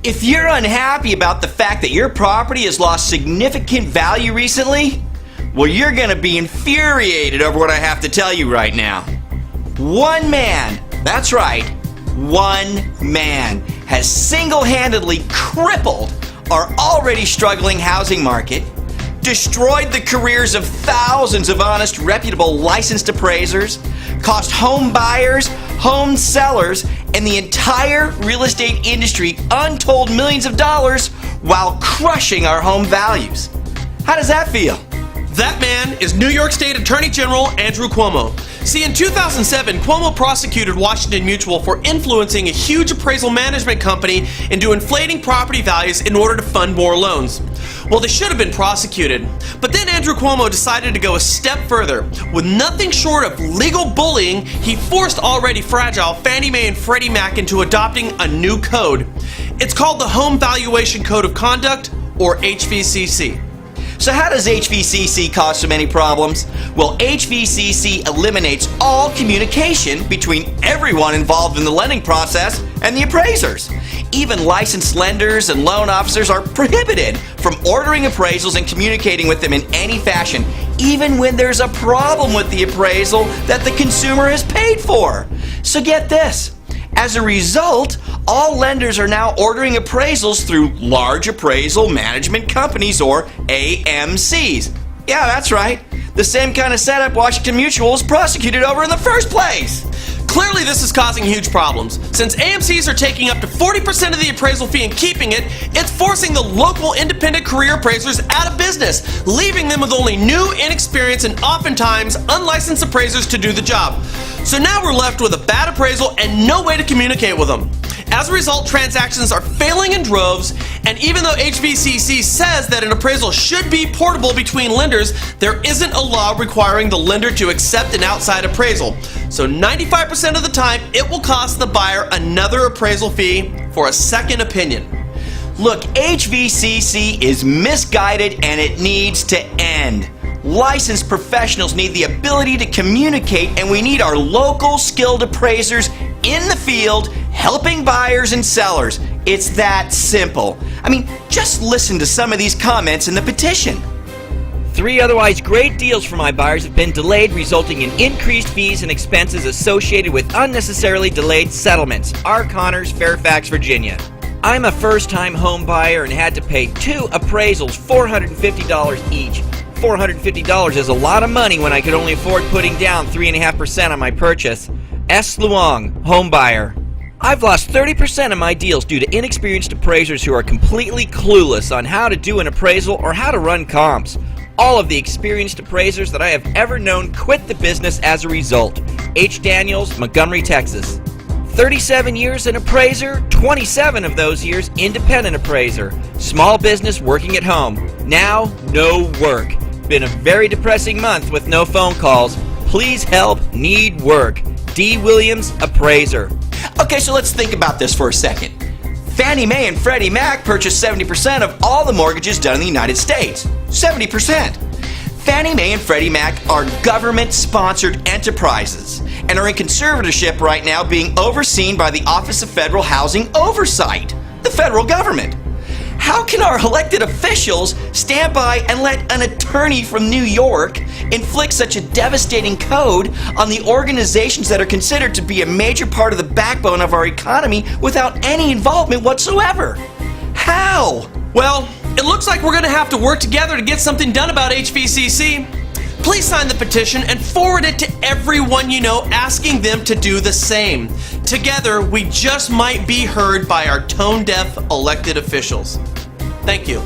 If you're unhappy about the fact that your property has lost significant value recently, well, you're going to be infuriated over what I have to tell you right now. One man, that's right, one man has single-handedly crippled our already struggling housing market, destroyed the careers of thousands of honest, reputable, licensed appraisers, cost home buyers, home sellers, and the entire real estate industry untold millions of dollars while crushing our home values. How does that feel? That man is New York State Attorney General Andrew Cuomo. See, in 2007, Cuomo prosecuted Washington Mutual for influencing a huge appraisal management company into inflating property values in order to fund more loans. Well, they should have been prosecuted. But then Andrew Cuomo decided to go a step further. With nothing short of legal bullying, he forced already fragile Fannie Mae and Freddie Mac into adopting a new code. It's called the Home Valuation Code of Conduct, or HVCC. So how does HVCC cause so many problems? Well, HVCC eliminates all communication between everyone involved in the lending process and the appraisers. Even licensed lenders and loan officers are prohibited from ordering appraisals and communicating with them in any fashion, even when there's a problem with the appraisal that the consumer has paid for. So get this. As a result, all lenders are now ordering appraisals through large appraisal management companies, or AMCs. Yeah, that's right. The same kind of setup Washington Mutual was prosecuted over in the first place. Clearly, this is causing huge problems. Since AMCs are taking up to 40% of the appraisal fee and keeping it, it's forcing the local independent career appraisers out of business, leaving them with only new, inexperienced, and oftentimes unlicensed appraisers to do the job. So now we're left with a bad appraisal and no way to communicate with them. As a result, transactions are failing in droves, and even though HVCC says that an appraisal should be portable between lenders, there isn't a law requiring the lender to accept an outside appraisal. So 95% of the time, it will cost the buyer another appraisal fee for a second opinion. Look, HVCC is misguided and it needs to end. Licensed professionals need the ability to communicate, and we need our local skilled appraisers in the field helping buyers and sellers. It's that simple. I mean, just listen to some of these comments in the petition. 3 otherwise great deals for my buyers have been delayed, resulting in increased fees and expenses associated with unnecessarily delayed settlements. R. Connors, Fairfax, Virginia. I'm a first-time home buyer and had to pay 2 appraisals, $450 each. $450 is a lot of money when I could only afford putting down 3.5% on my purchase. S. Luong, home buyer. I've lost 30% of my deals due to inexperienced appraisers who are completely clueless on how to do an appraisal or how to run comps. All of the experienced appraisers that I have ever known quit the business as a result. H. Daniels, Montgomery, Texas. 37 years an appraiser, 27 of those years independent appraiser. Small business working at home. Now, no work. Been a very depressing month with no phone calls. Please help, need work. D. Williams, appraiser. Okay, so let's think about this for a second. Fannie Mae and Freddie Mac purchase 70% of all the mortgages done in the United States. 70%. Fannie Mae and Freddie Mac are government-sponsored enterprises and are in conservatorship right now, being overseen by the Office of Federal Housing Oversight, the federal government. How can our elected officials stand by and let an attorney from New York inflict such a devastating code on the organizations that are considered to be a major part of the backbone of our economy without any involvement whatsoever? How? Well, it looks like we're going to have to work together to get something done about HVCC. Please sign the petition and forward it to everyone you know, asking them to do the same. Together, we just might be heard by our tone-deaf elected officials. Thank you.